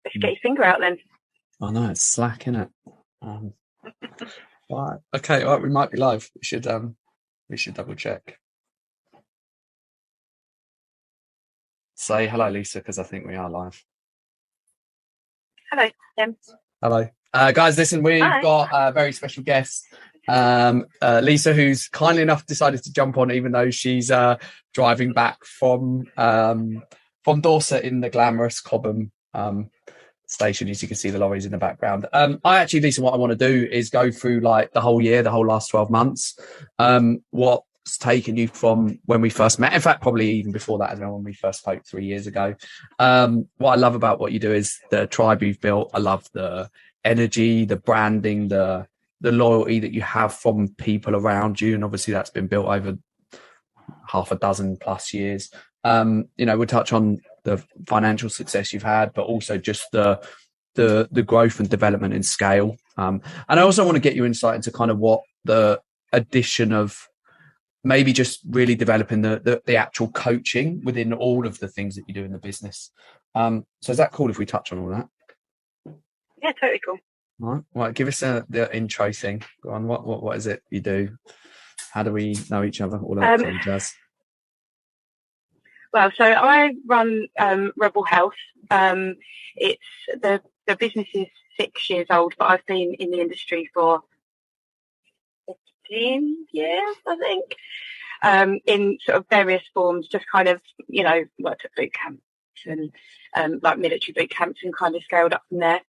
let's get your finger out then. I know, it's slack, isn't it? Right. Okay, all right, we might be live. We should double check. Say hello, Lisa, because I think we are live. Hello, Tim. Hello. Guys, listen, we've got a very special guest, Lisa, who's kindly enough decided to jump on, even though she's driving back from Dorset in the glamorous Cobham station. As you can see, the lorries in the background. Lisa, what I want to do is go through like the whole year, the whole last 12 months, what's taken you from when we first met. In fact, probably even before that as well, when we first spoke 3 years ago. What I love about what you do is the tribe you've built. I love the energy, the branding, the loyalty that you have from people around you. And obviously that's been built over half a dozen plus years. We'll touch on the financial success you've had, but also just the growth and development in scale. And I also want to get your insight into kind of what the addition of maybe just really developing the actual coaching within all of the things that you do in the business. So is that cool if we touch on all that? Yeah, totally cool. All right, give us the intro thing. Go on, what is it you do? How do we know each other? All that kind of jazz. Well, so I run Rebel Health. It's the business is 6 years old, but I've been in the industry for 15 years, I think, in sort of various forms. Just kind of, worked at boot camps and like military boot camps, and kind of scaled up from there.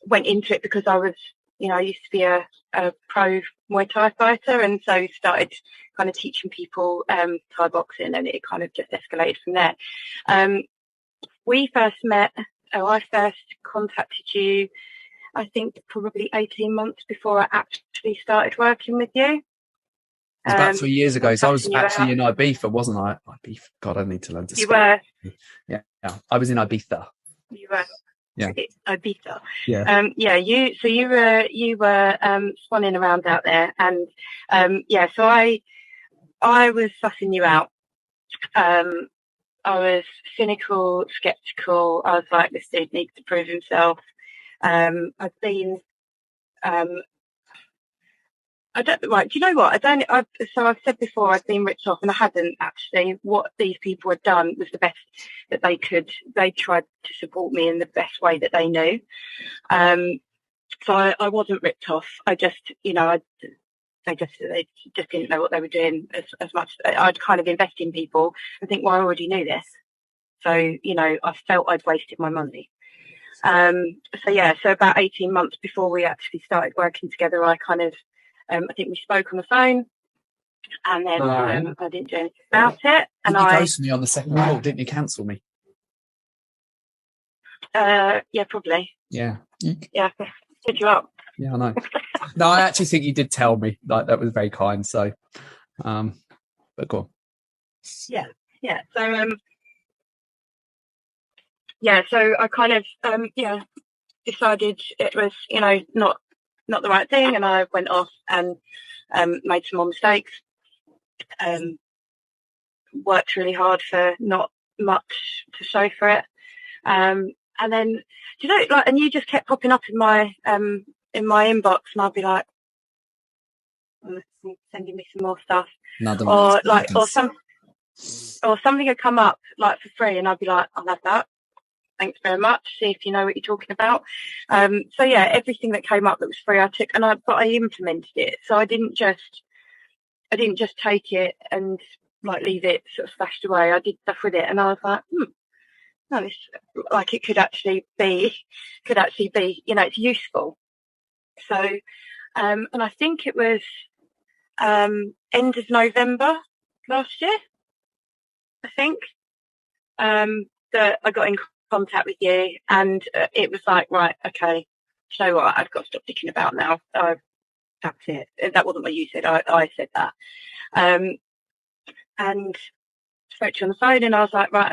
Went into it because I was, I used to be a pro Muay Thai fighter, and so started kind of teaching people Thai boxing, and it kind of just escalated from there. We first met, I first contacted you, I think probably 18 months before I actually started working with you. It's about 3 years ago. So I was actually in Ibiza, wasn't I? Ibiza. God, I need to learn to speak. You were? Yeah. I was in Ibiza. You were? Yeah. Ibiza. Yeah. You were swanning around out there, and so I was sussing you out. I was cynical, skeptical. I was like, this dude needs to prove himself. I've been do you know what? So I've said before, I've been ripped off, and I hadn't actually. What these people had done was the best that they could. They tried to support me in the best way that they knew. So I wasn't ripped off. I just, they just didn't know what they were doing as much. I'd kind of invest in people and think, well, I already knew this. So, I felt I'd wasted my money. So about 18 months before we actually started working together, I kind of, I think we spoke on the phone, and then I didn't do anything about it. And you ghosted me on the second call, didn't you? Cancel me? Yeah, probably. Yeah. Yeah, set you up. Yeah, I know. No, I actually think you did tell me. Like, that was very kind. So, but go on. Yeah. So I kind of decided it was not the right thing, and I went off and made some more mistakes. Worked really hard for not much to show for it. And then, and you just kept popping up in my inbox, and I'd be like, sending me some more stuff, or something had come up like for free, and I'd be like, I'll have that. Thanks very much. See if you know what you're talking about. Everything that came up that was free, I took, but I implemented it. So I didn't just take it and like leave it sort of stashed away. I did stuff with it, and I was like, no, this, like, it could actually be, it's useful. So, and I think it was end of November last year, I think, that I got in contact with you, and it was like, right, okay, you know what, I've got to stop thinking about now. That's it. That wasn't what you said. I said that. And spoke to you on the phone, and I was like, right,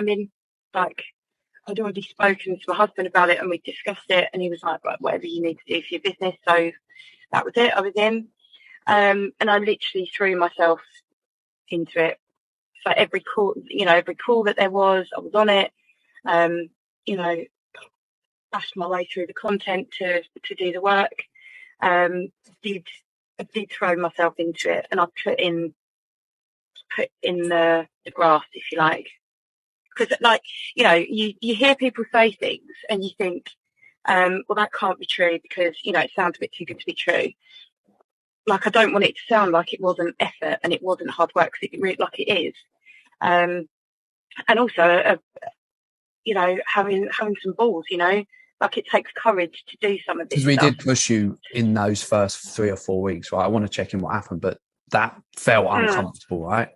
I'd already spoken to my husband about it, and we discussed it, and he was like, right, whatever you need to do for your business. So that was it. I was in, and I literally threw myself into it. So every call that there was, I was on it. bashed my way through the content to do the work. I did throw myself into it, and I put in the graft, if you like, because like, you know, you hear people say things and you think, well, that can't be true because, you know, it sounds a bit too good to be true. Like, I don't want it to sound like it wasn't effort and it wasn't hard work, because like it is. And also, you know, having some balls, you know, like it takes courage to do some of this. Because we did push you in those first 3 or 4 weeks, right? I want to check in what happened, but that felt uncomfortable, right?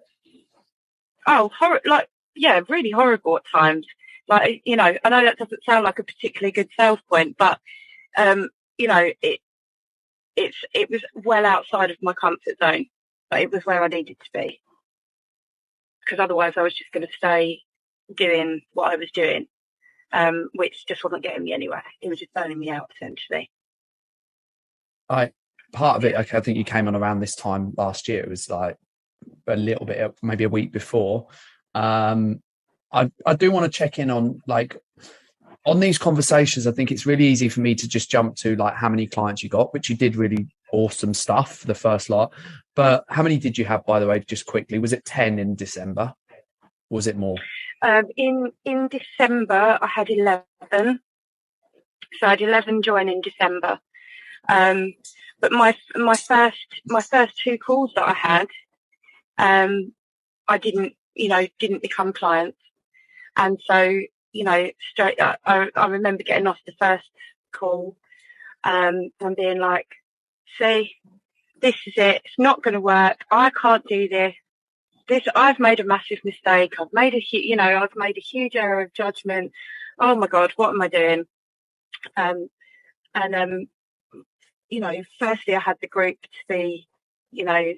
Oh, like, yeah, really horrible at times. Like, you know, I know that doesn't sound like a particularly good sales point, but, you know, it was well outside of my comfort zone, but it was where I needed to be. Because otherwise I was just going to stay doing what I was doing, which just wasn't getting me anywhere. It was just burning me out, essentially. Part of it, okay, I think you came on around this time last year. It was like a little bit, maybe a week before. I do want to check in on, like, on these conversations. I think it's really easy for me to just jump to like how many clients you got, which you did really awesome stuff for the first lot. But how many did you have, by the way, just quickly? Was it 10 in December? Or was it more? In December, I had 11. So I had 11 join in December. But my first 2 calls that I had, I didn't become clients. And so, you know, straight, I remember getting off the first call, and being like, see, this is it. It's not going to work. I can't do this. I've made a massive mistake. I've made a huge error of judgment. Oh my God, what am I doing? You know, firstly, I had the group to see, you know,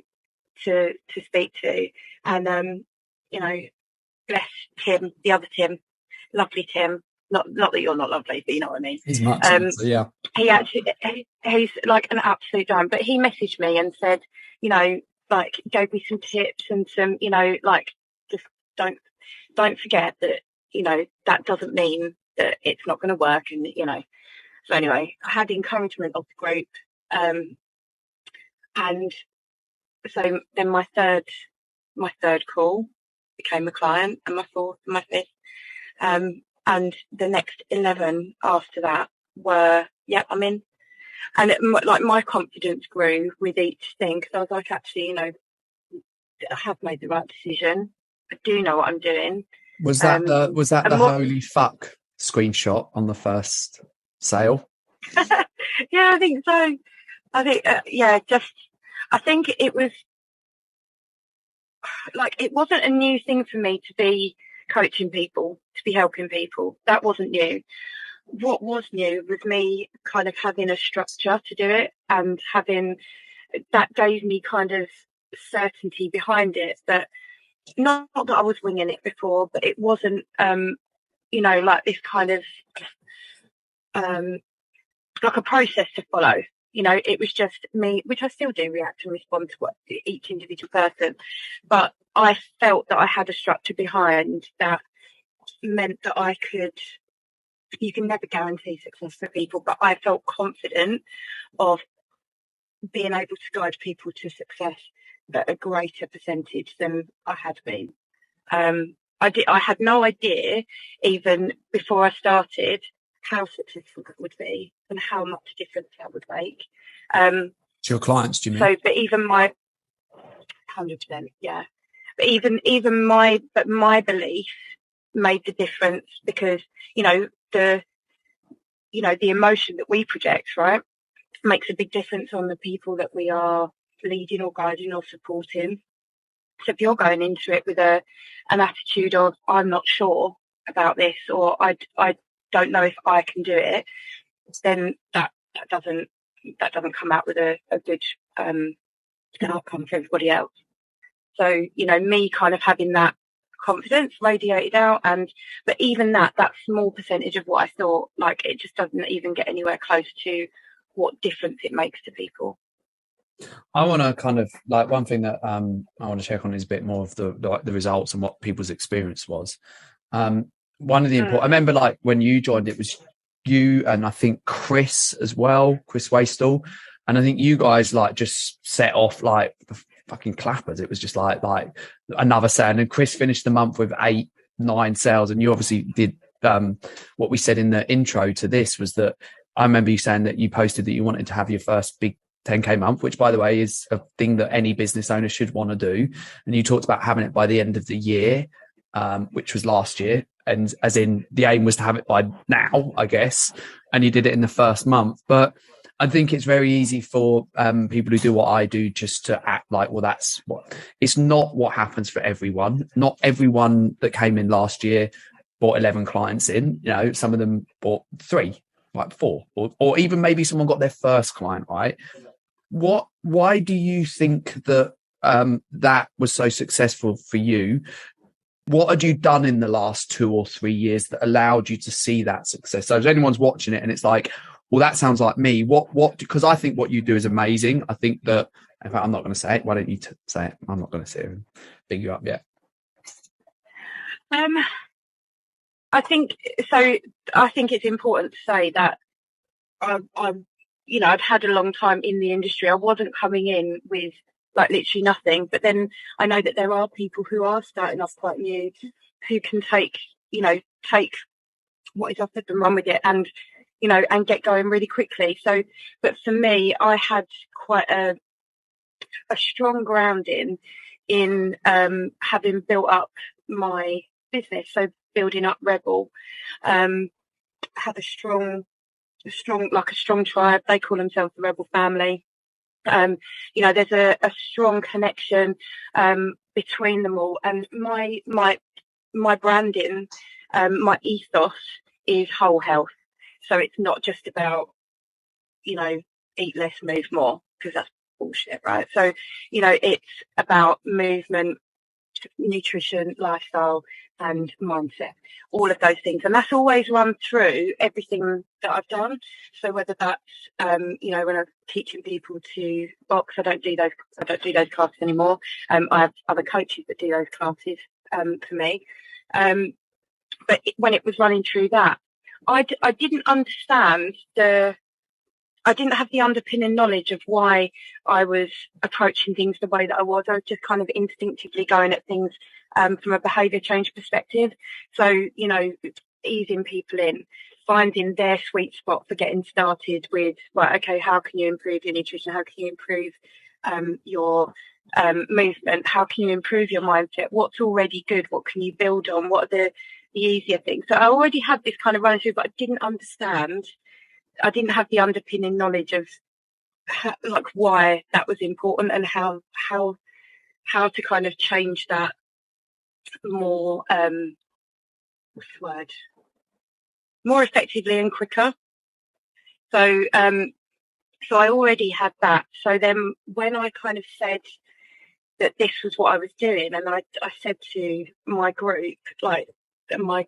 to speak to, and you know, bless Tim, the other Tim, lovely Tim. Not that you're not lovely, but you know what I mean. He's much, yeah. He's like an absolute dime. But he messaged me and said, you know, like, gave me some tips and some, you know, like, just don't forget that, you know, that doesn't mean that it's not going to work, and you know. So anyway, I had the encouragement of the group, and so then my third call became a client, and my fourth, and my fifth, and the next 11 after that were, yeah, I'm in. And like, my confidence grew with each thing, because I was like, actually, you know, I have made the right decision. I do know what I'm doing. Was that the holy fuck screenshot on the first sale? Yeah, I think so. I think, I think it was like, it wasn't a new thing for me to be coaching people, to be helping people. That wasn't new. What was new was me kind of having a structure to do it, and having that gave me kind of certainty behind it, that not that I was winging it before, but it wasn't, you know, like this kind of like a process to follow. You know, it was just me, which I still do, react and respond to what each individual person, but I felt that I had a structure behind that meant that I could. You can never guarantee success for people, but I felt confident of being able to guide people to success at a greater percentage than I had been. I had no idea, even before I started, how successful it would be and how much difference that would make. To your clients, do you mean? So, but even my 100%, yeah. But even my belief made the difference, because, you know, the emotion that we project, right, makes a big difference on the people that we are leading or guiding or supporting. So if you're going into it with an attitude of, I'm not sure about this, or I don't know if I can do it, then that doesn't come out with a good outcome for everybody else. So, you know, me kind of having that confidence radiated out, but even that small percentage of what I thought, like, it just doesn't even get anywhere close to what difference it makes to people. I want to kind of, like, one thing that I want to check on is a bit more of the results and what people's experience was. One of the important, I remember, like, when you joined, it was you and I think Chris as well, Chris Wastall. And I think you guys like just set off like the fucking clappers. It was just like another sale. And Chris finished the month with 8-9 sales. And you obviously did what we said in the intro to this was that I remember you saying that you posted that you wanted to have your first big 10K month, which by the way is a thing that any business owner should want to do. And you talked about having it by the end of the year, which was last year. And as in the aim was to have it by now, I guess. And you did it in the first month. But I think it's very easy for people who do what I do just to act like, well, that's what it's not what happens for everyone. Not everyone that came in last year bought 11 clients in, you know, some of them bought 3, like 4, or even maybe someone got their first client, right? Why do you think that that was so successful for you? What had you done in the last 2 or 3 years that allowed you to see that success? So if anyone's watching it and it's like, well, that sounds like me. What? Because I think what you do is amazing. I think that, in fact, I'm not going to say it. Why don't you say it? I'm not going to sit here and big you up yet. I think so. I think it's important to say that I'd had a long time in the industry. I wasn't coming in with like literally nothing, but then I know that there are people who are starting off quite new who can take what is offered and run with it and get going really quickly. So, but for me, I had quite a strong grounding in having built up my business. So building up Rebel, had a strong tribe. They call themselves the Rebel family. There's a strong connection between them all. And my branding, my ethos is whole health. So it's not just about, eat less, move more, because that's bullshit, right? So, it's about movement, nutrition, lifestyle, and mindset, all of those things. And that's always run through everything that I've done. So whether that's, when I'm teaching people to box, I don't do those classes anymore. I have other coaches that do those classes for me. But when it was running through that, I didn't understand I didn't have the underpinning knowledge of why I was approaching things the way that I was. I was just kind of instinctively going at things from a behaviour change perspective. So, easing people in, finding their sweet spot for getting started with, right, okay, how can you improve your nutrition? How can you improve your movement? How can you improve your mindset? What's already good? What can you build on? What are the easier things? So I already had this kind of running through, but I didn't understand. I didn't have the underpinning knowledge of why that was important and how to kind of change that more more effectively and quicker. So so I already had that. So then when I kind of said that this was what I was doing, and I said to my group, like my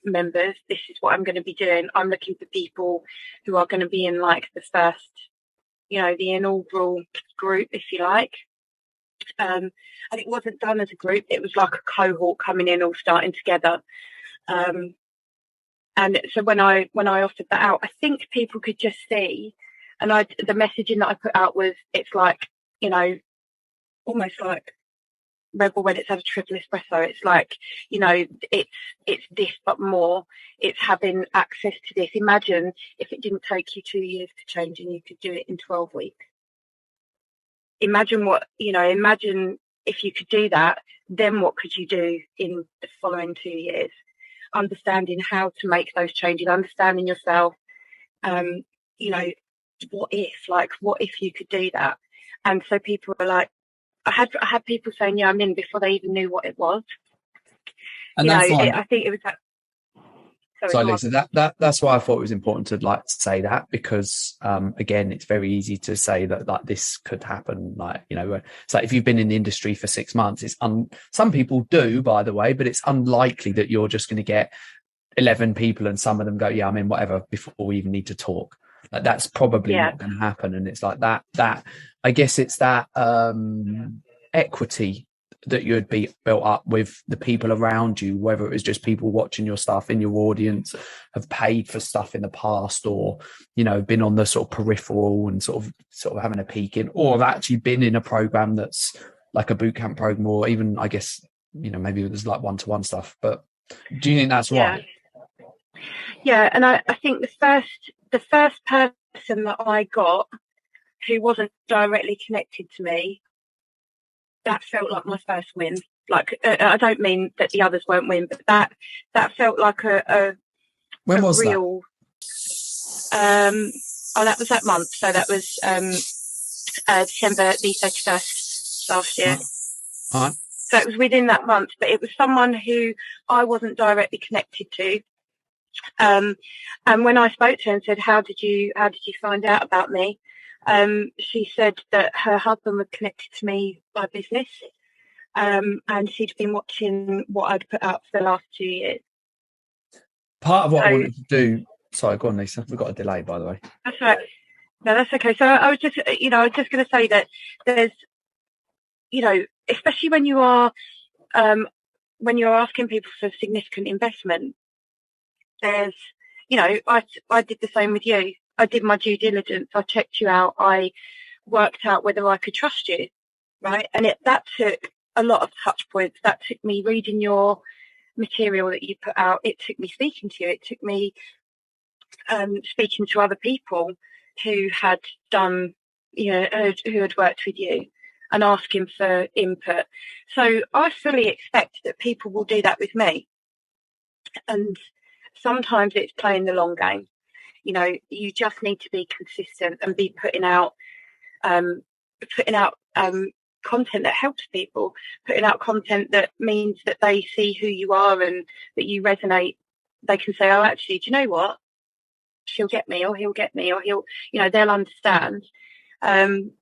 members, this is what I'm going to be doing. I'm looking for people who are going to be in like the first, the inaugural group, if you like. And it wasn't done as a group. It was like a cohort coming in, all starting together. And so when I offered that out, I think people could just see, and the messaging that I put out was, it's like, almost like Rebel when it's had a triple espresso. It's like, it's this but more. It's having access to this. Imagine if it didn't take you 2 years to change and you could do it in 12 weeks. Imagine imagine if you could do that, then what could you do in the following 2 years? Understanding how to make those changes, understanding yourself, what if you could do that? And so people were like, I had people saying, yeah, I'm in, before they even knew what it was. And I think it was that. Sorry, Lisa, that's why I thought it was important to say that, because again, it's very easy to say that like this could happen. It's like if you've been in the industry for 6 months, some people do, by the way, but it's unlikely that you're just going to get 11 people and some of them go, yeah, I'm in, whatever, before we even need to talk. Like that's probably not going to happen. And it's like that I guess it's that equity that you had built up with the people around you, whether it was just people watching your stuff in your audience, have paid for stuff in the past, or, you know, been on the sort of peripheral and sort of having a peek in, or have actually been in a program that's like a boot camp program, or even, I guess, you know, maybe there's like one-to-one stuff. But do you think that's right? Yeah, and I think the first person that I got who wasn't directly connected to me, that felt like my first win. Like, I don't mean that the others won't win, but that felt like when was real. That was that month. So that was December the 31st last year. All right. So it was within that month, but it was someone who I wasn't directly connected to. And when I spoke to her and said, "How did you find out about me?" She said that her husband was connected to me by business, and she'd been watching what I'd put out for the last 2 years. Part of what I wanted to do. Sorry, go on, Lisa. We've got a delay, by the way. That's right. No, that's okay. So I was just going to say that there's, you know, especially when you are asking people for significant investment, there's, you know, I did the same with you. I did my due diligence. I checked you out. I worked out whether I could trust you, right? And that took a lot of touch points. That took me reading your material that you put out. It took me speaking to you. It took me speaking to other people who had done, you know, who had worked with you, and asking for input. So I fully expect that people will do that with me. And sometimes it's playing the long game. You know, you just need to be consistent and be putting out content that helps people, putting out content that means that they see who you are and that you resonate. They can say, "Oh, actually, do you know what? She'll get me, or he'll get me, or he'll," you know, they'll understand. And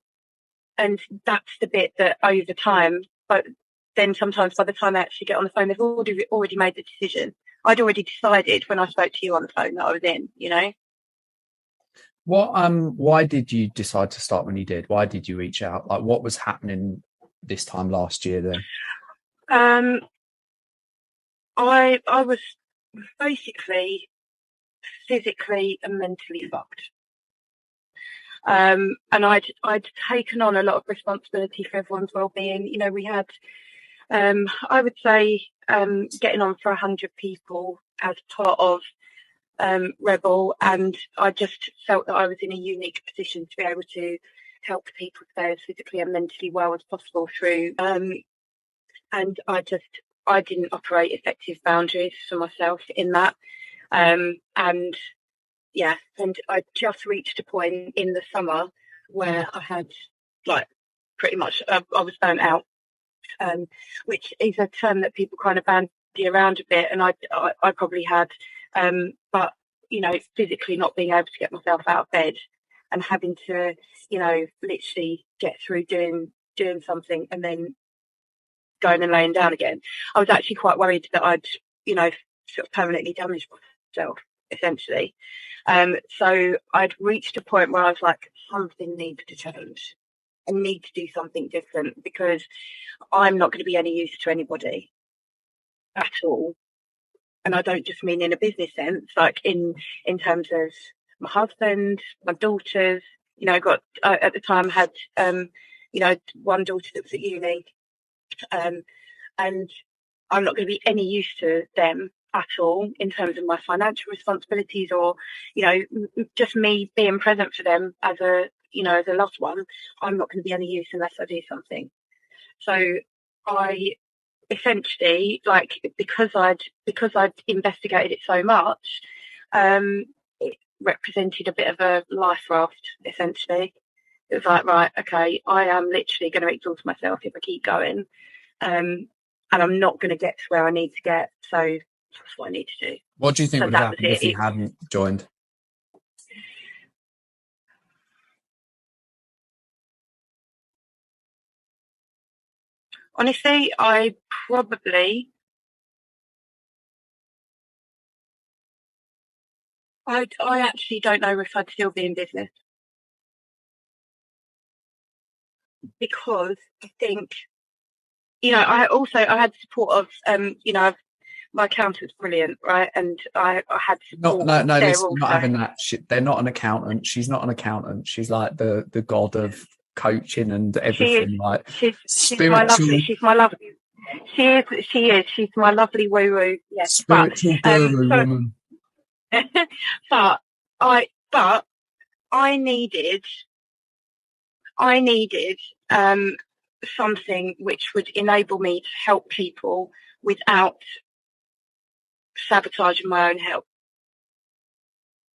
that's the bit that over time, but then sometimes by the time they actually get on the phone, they've already made the decision. I'd already decided when I spoke to you on the phone that I was in, you know. Why did you decide to start when you did? Why did you reach out? Like, what was happening this time last year then? I was basically physically and mentally fucked. And I'd taken on a lot of responsibility for everyone's well-being. You know, we had, I would say, getting on for 100 people as part of Rebel, and I just felt that I was in a unique position to be able to help people stay as physically and mentally well as possible through. And I didn't operate effective boundaries for myself in that. And I just reached a point in the summer where I had, like, pretty much, I was burnt out, which is a term that people kind of bandy around a bit, and I probably had, but, you know, physically not being able to get myself out of bed and having to, you know, literally get through doing something and then going and laying down again. I was actually quite worried that I'd, you know, sort of permanently damaged myself, essentially. So I'd reached a point where I was like, something needs to change. I need to do something different, because I'm not going to be any use to anybody at all. And I don't just mean in a business sense, like in terms of my husband, my daughters. You know, at the time had, you know, one daughter that was at uni, and I'm not going to be any use to them at all in terms of my financial responsibilities, or, you know, just me being present for them as a loved one. I'm not going to be any use unless I do something. So I essentially, like, because I'd investigated it so much, it represented a bit of a life raft, essentially. It was like, right, okay, I am literally going to exhaust myself if I keep going. And I'm not going to get to where I need to get. So that's what I need to do. What do you think would have happened if you hadn't joined? Honestly, I actually don't know if I'd still be in business, because I think I had support of, my accountant's brilliant, right? And I had support No, there listen, also. not having that shit. They're not an accountant. She's not an accountant. She's like the god of coaching and everything. She's my lovely. She's my lovely. She is. She's my lovely woo woo. Yes, spiritual guru woman. But I needed something which would enable me to help people without sabotaging my own health.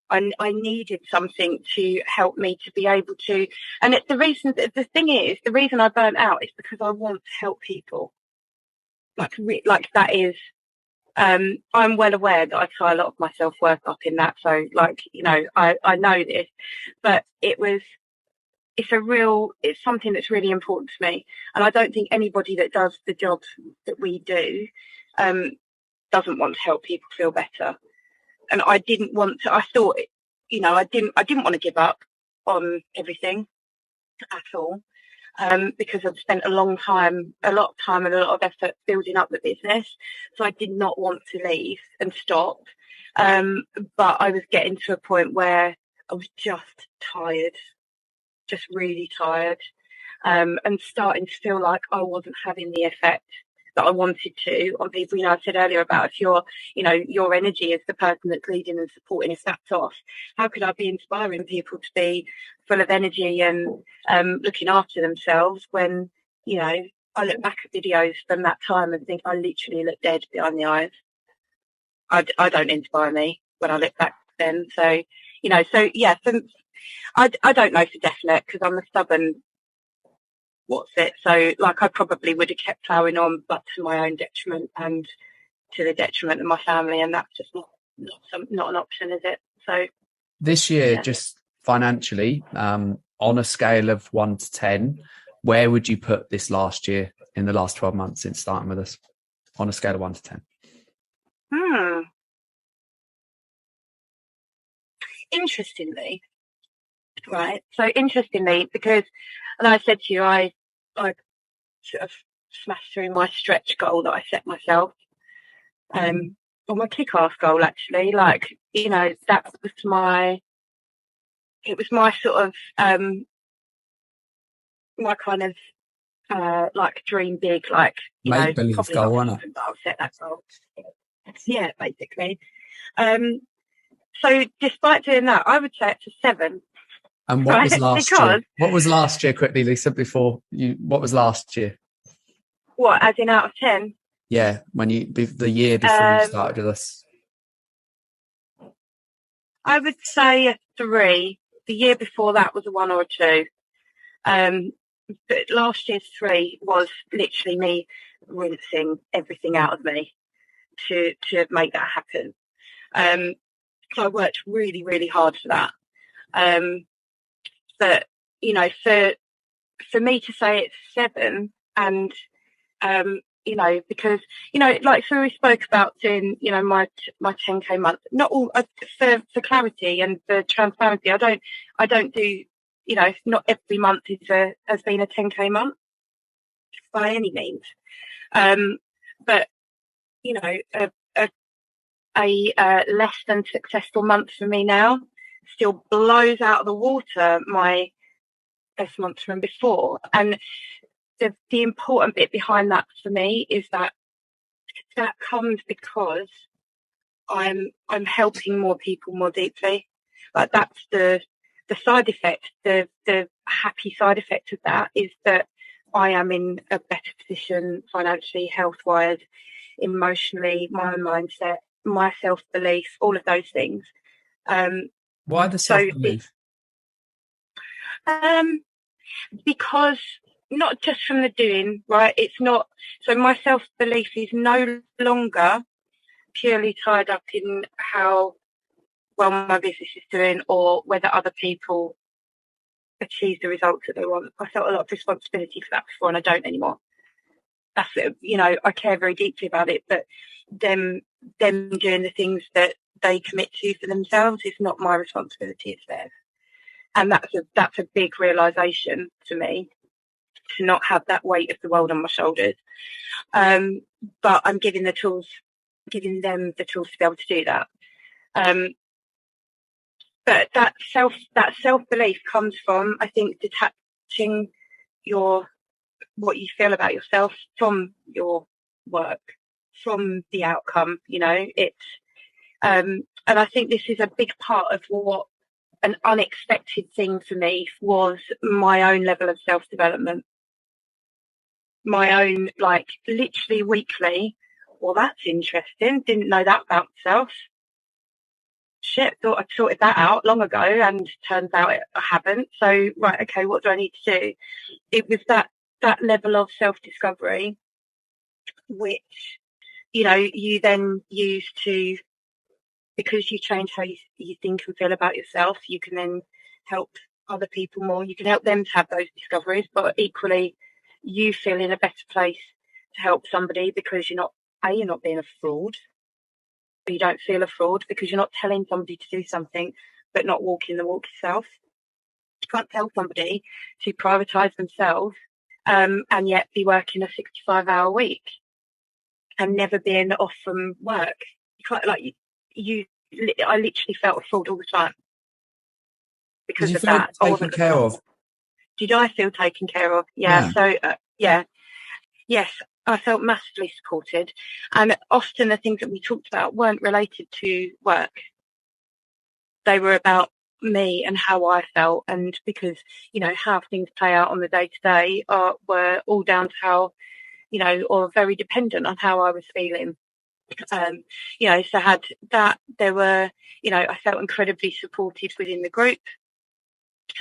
I needed something to help me to be able to, and the reason I burnt out is because I want to help people. Like that is, I'm well aware that I tie a lot of my self-worth up in that. So I know this, but it's something that's really important to me. And I don't think anybody that does the job that we do, doesn't want to help people feel better. And I didn't want to, I thought, I didn't want to give up on everything at all. Because I've spent a lot of time and a lot of effort building up the business. So I did not want to leave and stop. But I was getting to a point where I was just tired, just really tired, and starting to feel like I wasn't having the effect that I wanted to on people. I said earlier about if your energy is the person that's leading and supporting, if that's off, how could I be inspiring people to be full of energy and looking after themselves when, I look back at videos from that time and think I literally look dead behind the eyes. I don't inspire me when I look back then. So, I don't know for definite because I'm a stubborn what's it. So I probably would have kept ploughing on, but to my own detriment and to the detriment of my family. And that's just not an option, is it? So this year, just financially, on a scale of 1 to 10, where would you put this last year in the last 12 months since starting with us on a scale of 1 to 10? Interestingly, right. So interestingly, because, and I said to you, I sort of smashed through my stretch goal that I set myself. Or my kick-ass goal, actually. That was it was my sort of, my kind of, dream big, make-believe goal, wasn't it? I'll set that goal. Yeah, basically. So despite doing that, I would say it's a 7. And what was last year? What was last year, quickly, Lisa, what was last year? What, as in out of 10? Yeah, the year before you started with us. I would say a 3. The year before that was a 1 or a 2. But last year's 3 was literally me rinsing everything out of me to make that happen. So I worked really, really hard for that. But for me to say it's 7, and because so we spoke about doing my 10K month, not all for clarity and for transparency. I don't do not every month has been a 10K month by any means, but a less than successful month for me now still blows out of the water my best months from before. And the important bit behind that for me is that comes because I'm helping more people more deeply. That's the side effect. The happy side effect of that is that I am in a better position financially, health-wise, emotionally, my mindset, my self-belief, all of those things. Why the self-belief? Because not just from the doing, right? It's not, so my self-belief is no longer purely tied up in how well my business is doing or whether other people achieve the results that they want. I felt a lot of responsibility for that before, and I don't anymore. That's it. I care very deeply about it, but them doing the things that they commit to for themselves is not my responsibility, it's theirs. And that's a big realization to me. to not have that weight of the world on my shoulders. But I'm giving them the tools to be able to do that. But that self-belief comes from, I think, detaching what you feel about yourself from your work, from the outcome. It's and I think this is a big part of what an unexpected thing for me was, my own level of self-development, my own, like, literally weekly. Well, that's interesting. Didn't know that about myself. Shit, thought I'd sorted that out long ago, and turns out I haven't. So, right, okay, what do I need to do? It was that level of self-discovery, which, you then use to, because you change how you think and feel about yourself, you can then help other people more. You can help them to have those discoveries, but equally, you feel in a better place to help somebody, because you're not being a fraud. You don't feel a fraud because you're not telling somebody to do something but not walking the walk yourself. You can't tell somebody to prioritise themselves and yet be working a 65-hour week and never being off from work. You can't, I literally felt a fraud all the time because of that. Did you feel taken care of? Did I feel taken care of? Yeah. So, yes, I felt massively supported. And often the things that we talked about weren't related to work. They were about me and how I felt. And because, how things play out on the day-to-day were all down to how, or very dependent on how I was feeling. So had that, there were, I felt incredibly supported within the group.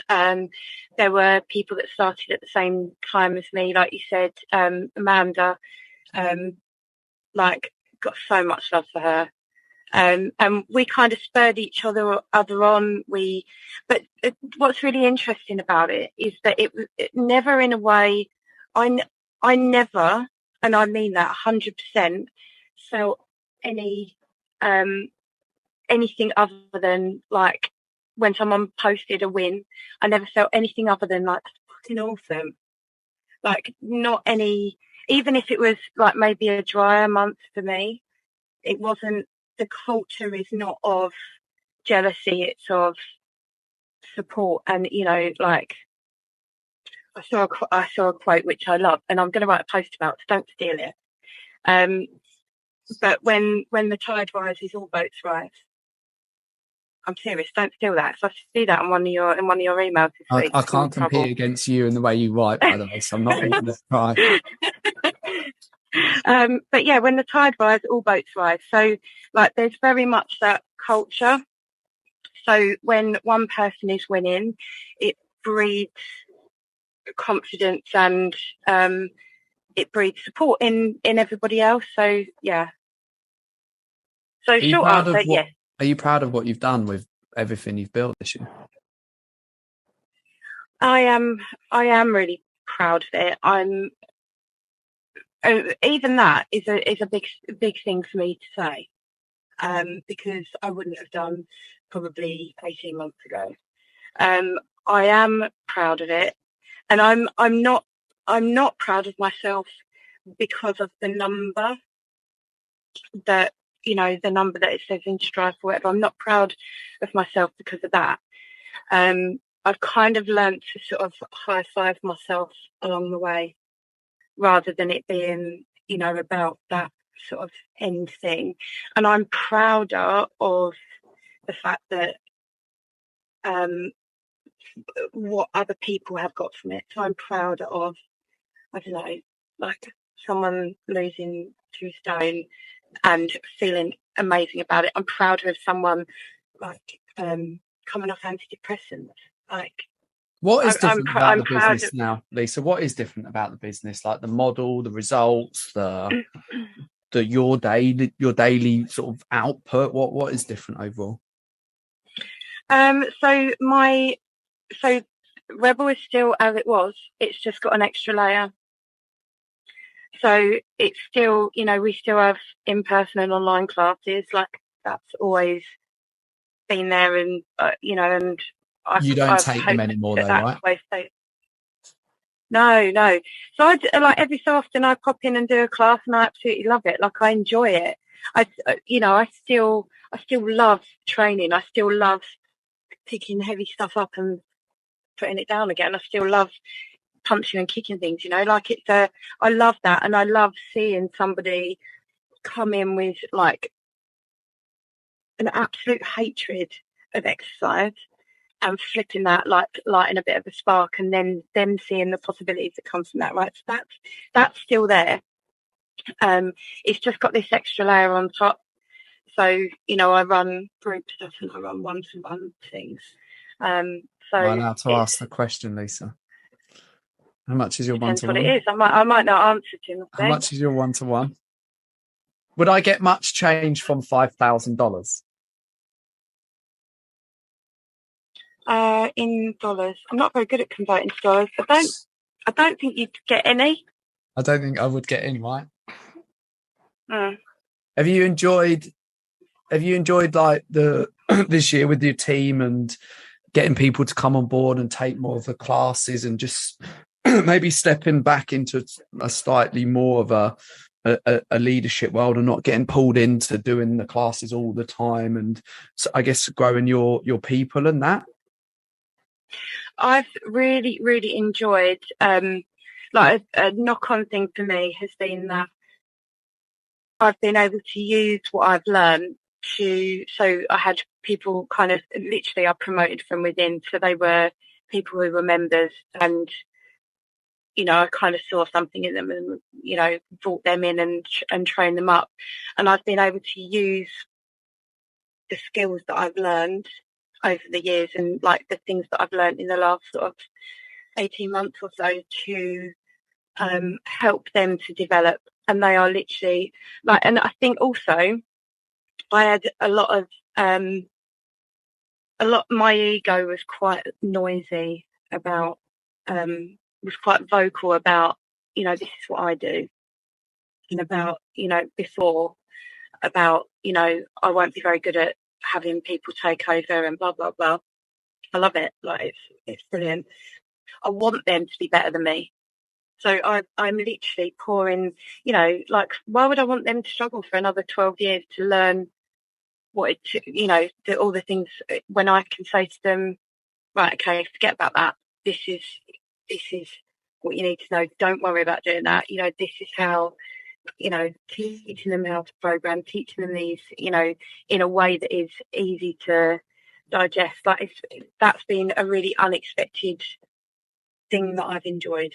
There were people that started at the same time as me, like you said, Amanda, got so much love for her. And we kind of spurred each other on. But what's really interesting about it is that it never, in a way, I never, and I mean that 100%, felt anything other than, like, when someone posted a win, I never felt anything other than, like, fucking awesome. Like, not any, even if it was like maybe a drier month for me, it wasn't, the culture is not of jealousy, it's of support. And, like, I saw a quote which I love, and I'm going to write a post about, so don't steal it. But when the tide rises, all boats rise. I'm serious. Don't steal that. So I should see that in one of your emails this week. I can't compete against you in the way you write, by the way, so I'm not going to try. But yeah, when the tide rises, all boats rise. So, like, there's very much that culture. So when one person is winning, it breeds confidence and it breeds support in everybody else. So yeah. So short answer, yes. Are you proud of what you've done with everything you've built this year? I am really proud of it. Even that is a big thing for me to say, because I wouldn't have done probably 18 months ago. I am proud of it, and I'm not proud of myself because of the number that, the number that it says in Strive or whatever. I'm not proud of myself because of that. I've kind of learned to sort of high five myself along the way, rather than it being, about that sort of end thing. And I'm prouder of the fact that what other people have got from it. So I'm prouder of, I don't know, like someone losing 2 stone and feeling amazing about it. I'm prouder of someone like coming off antidepressants. Like, what is different about the business now, Lisa? What is different about the business? Like the model, the results, your daily sort of output. What is different overall? So Rebel is still as it was. It's just got an extra layer. So it's still, we still have in-person and online classes. Like, that's always been there, and and you don't take them anymore, though, right? No, no. So like every so often I pop in and do a class, and I absolutely love it. Like I enjoy it. I still love training. I still love picking heavy stuff up and putting it down again. I still love punching and kicking things. Like I love that, and I love seeing somebody come in with like an absolute hatred of exercise and flipping that, like lighting a bit of a spark, and then them seeing the possibilities that come from that, right? So that's still there. It's just got this extra layer on top. So, I run group stuff and I run one-to-one things. So am I allowed to ask the question, Lisa? How much is your one-to-one? Depends what it is. I might not answer to you. How much is your one-to-one? Would I get much change from $5,000? In dollars. I'm not very good at converting to dollars. I don't think you'd get any. I don't think I would get any, right? Mm. Have you enjoyed like the this year with your team and getting people to come on board and take more of the classes and just maybe stepping back into a slightly more of a leadership world and not getting pulled into doing the classes all the time, and so I guess growing your people and that? I've really, really enjoyed, like a knock-on thing for me has been that I've been able to use what I've learned so I had people kind of literally I promoted from within. So they were people who were members, and, I kind of saw something in them and, brought them in and trained them up. And I've been able to use the skills that I've learned over the years and like the things that I've learned in the last sort of 18 months or so to help them to develop. And they are literally like, and I think also I had a lot, my ego was quite noisy about, was quite vocal about, this is what I do. And about, before, about, I won't be very good at having people take over and blah, blah, blah. I love it. Like, it's brilliant. I want them to be better than me. So I'm literally pouring, like, why would I want them to struggle for another 12 years to learn what all the things when I can say to them, right, okay, forget about that. This is what you need to know. Don't worry about doing that. This is how, teaching them how to program, teaching them these, in a way that is easy to digest. Like that's been a really unexpected thing that I've enjoyed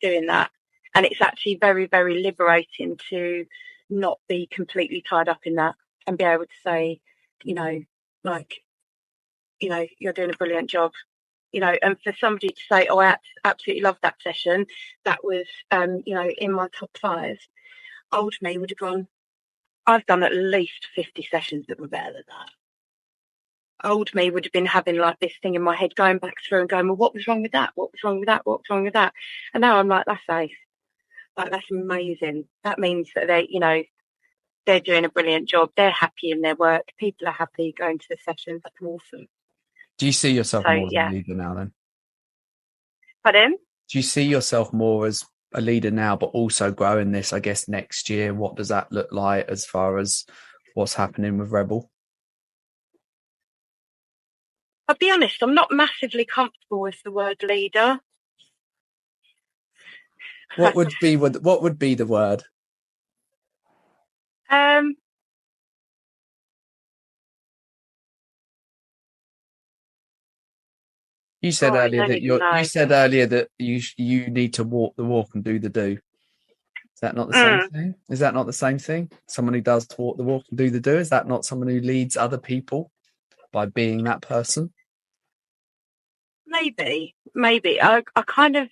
doing that. And it's actually very, very liberating to not be completely tied up in that and be able to say, like, you're doing a brilliant job. And for somebody to say, oh, I absolutely love that session, that was, in my top 5, old me would have gone, I've done at least 50 sessions that were better than that. Old me would have been having like this thing in my head, going back through and going, well, what was wrong with that? What was wrong with that? What was wrong with that? And now I'm like, that's ace. Like, that's amazing. That means that they're doing a brilliant job. They're happy in their work. People are happy going to the sessions. That's awesome. Do you see yourself more as a leader now then? Pardon? Do you see yourself more as a leader now, but also growing this, I guess, next year? What does that look like as far as what's happening with Rebel? I'll be honest, I'm not massively comfortable with the word leader. What would be the word? You said earlier that you need to walk the walk and do the do. Is that not the same thing? Is that not the same thing? Someone who does to walk the walk and do the do. Is that not someone who leads other people by being that person? Maybe. I kind of.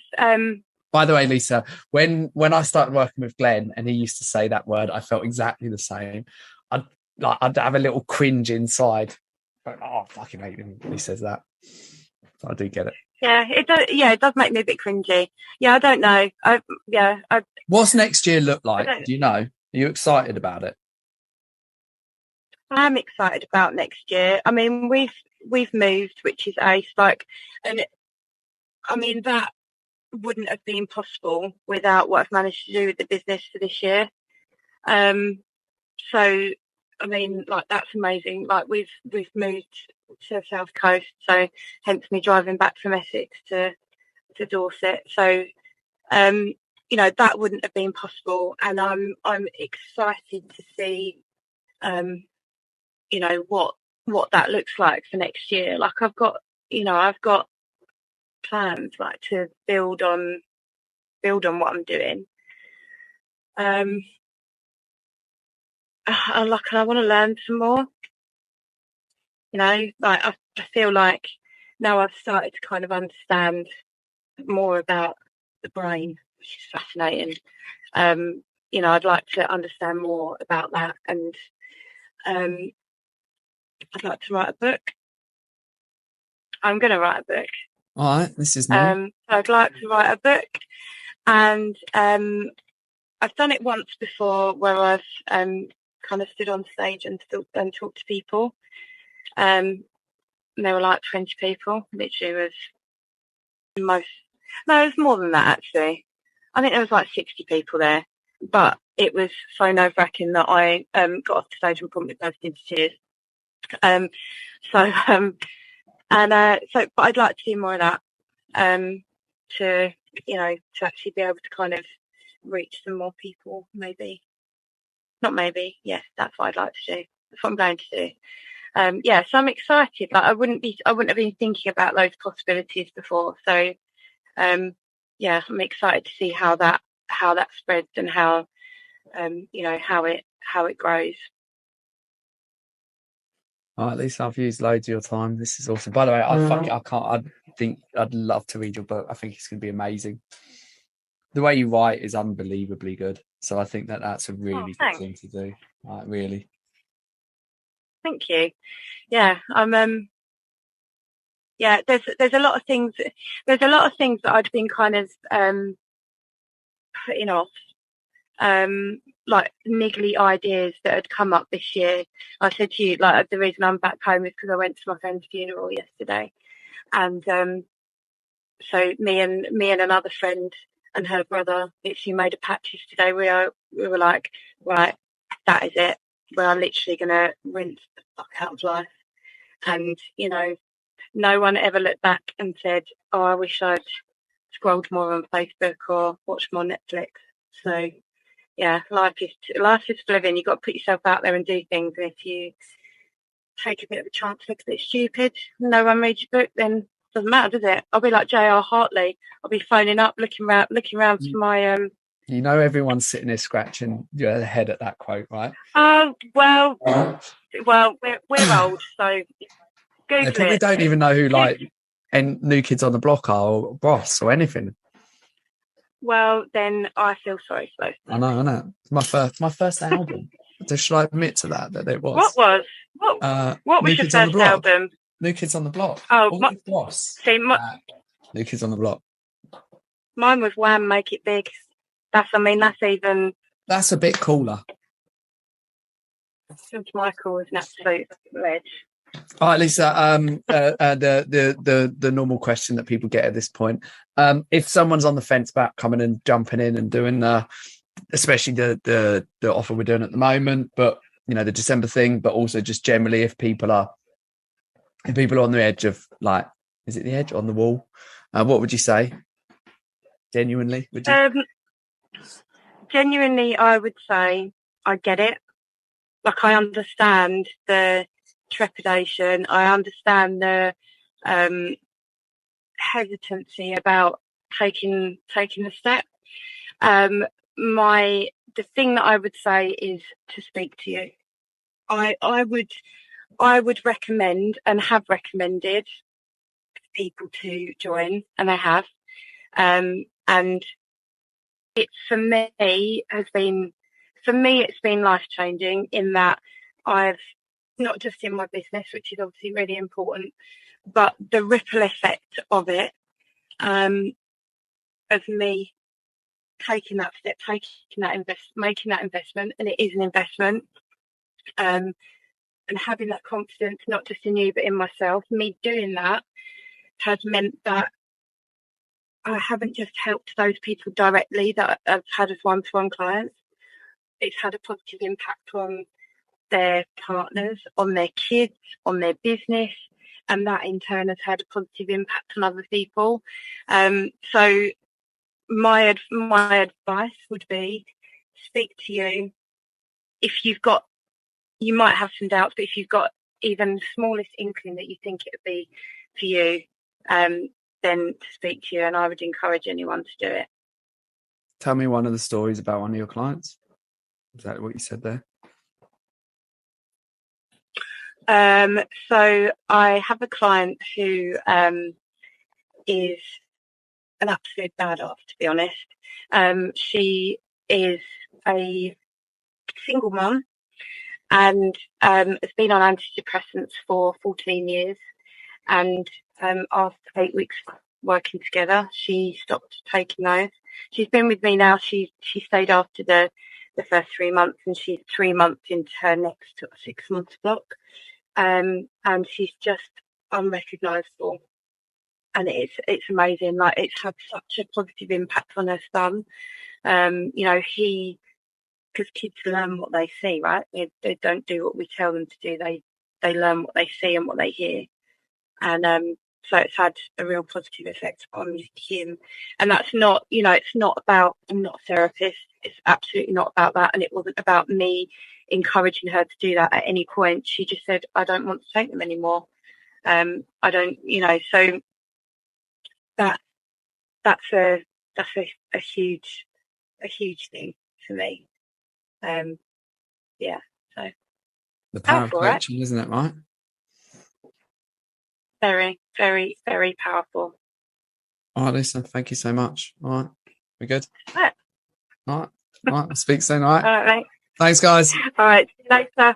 By the way, Lisa, when I started working with Glenn and he used to say that word, I felt exactly the same. I'd have a little cringe inside. But, oh, I fucking hate him when he says that. So I do get it. Yeah, it does. Yeah, it does make me a bit cringy. Yeah, I don't know. What's next year look like? Do you know? Are you excited about it? I am excited about next year. I mean, we've moved, which is ace. Like, and I mean that wouldn't have been possible without what I've managed to do with the business for this year. So, I mean, like, that's amazing. Like, we've moved to the South Coast, so hence me driving back from Essex to Dorset. So, you know, that wouldn't have been possible, and I'm excited to see, you know, what that looks like for next year. Like, I've got plans, like, to build on what I'm doing. I want to learn some more. You know, like, I feel like now I've started to kind of understand more about the brain, which is fascinating. You know, I'd like to understand more about that, and I'd like to write a book. I'm going to write a book. All right, this is new. I'd like to write a book, and I've done it once before, where I've kind of stood on stage and talked to people. And there were like 20 people. Literally, was most. No, it was more than that, actually. I think there was like 60 people there, but it was so nerve-wracking that I got off the stage and promptly burst into tears. But I'd like to do more of that, to actually be able to kind of reach some more people. Maybe, not maybe. Yes, that's what I'd like to do. That's what I'm going to do. So I'm excited. Like, I wouldn't have been thinking about those possibilities before. So, I'm excited to see how that spreads and how how it grows. At least I've used loads of your time. This is awesome. By the way, I'd love to read your book. I think it's going to be amazing. The way you write is unbelievably good. So I think that's a really good thing to do. Really. Thank you. Yeah, I'm. Yeah, there's a lot of things. There's a lot of things that I'd been kind of putting off. Like, niggly ideas that had come up this year. I said to you, like, the reason I'm back home is because I went to my friend's funeral yesterday, and so me and another friend and her brother literally made a pact yesterday. We were like, right, that is it. We are literally gonna rinse the fuck out of life, and no one ever looked back and said, "Oh, I wish I'd scrolled more on Facebook or watched more Netflix." So, yeah, life is for living. You've got to put yourself out there and do things. And if you take a bit of a chance, look a bit stupid, no one reads your book, then it doesn't matter, does it? I'll be like J.R. Hartley. I'll be phoning up, looking around for my You know, everyone's sitting there scratching your head at that quote, right? Oh, well, we're old, so Google they probably don't even know who, like, and New Kids on the Block are, or Ross, or anything. Well, then I feel sorry for those. I know. My first album. Should I admit to that it was? What was your first album? New Kids on the Block. Oh, Ross. See, New Kids on the Block. Mine was Wham! Make It Big. That's a bit cooler. George Michael is an absolute ledge. All right, Lisa. The normal question that people get at this point: if someone's on the fence about coming and jumping in and doing especially the offer we're doing at the moment, but the December thing, but also just generally, if people are on the edge of, like, is it the edge on the wall? What would you say? Genuinely, would you? Genuinely, I would say I get it. Like, I understand the trepidation. I understand the hesitancy about taking the step. The thing that I would say is to speak to you. I would recommend and have recommended people to join, and they have. And it for me it's been life-changing, in that I've not just in my business, which is obviously really important, but the ripple effect of it, of me taking that step, making that investment, and it is an investment, and having that confidence, not just in you, but in myself. Me doing that has meant that I haven't just helped those people directly that I've had as one-to-one clients. It's had a positive impact on their partners, on their kids, on their business, and that in turn has had a positive impact on other people. So my advice would be, speak to you. If you've got, you might have some doubts, but if you've got even the smallest inkling that you think it would be for you, then to speak to you, and I would encourage anyone to do it. Tell me one of the stories about one of your clients. Is that what you said there? So I have a client who is an absolute badass, to be honest. She is a single mum and has been on antidepressants for 14 years. And after 8 weeks working together, she stopped taking those. She's been with me now. She stayed after the first 3 months, and she's 3 months into her next 6 month block. And she's just unrecognisable. And it's amazing. Like, it's had such a positive impact on her son. You know, because kids learn what they see, right? They don't do what we tell them to do. They learn what they see and what they hear. And so it's had a real positive effect on him. And that's not, you know, it's not about, I'm not a therapist. It's absolutely not about that. And it wasn't about me encouraging her to do that at any point. She just said, I don't want to take them anymore. I don't, you know, so that's a huge thing for me. Yeah. So the power of powerful, coaching, right? isn't it, right? Very, very, very powerful. All right, Lisa, thank you so much. All right, we good? All right. All right. All right. I'll speak soon. All right. All right, mate. Thanks, guys. All right. See you later.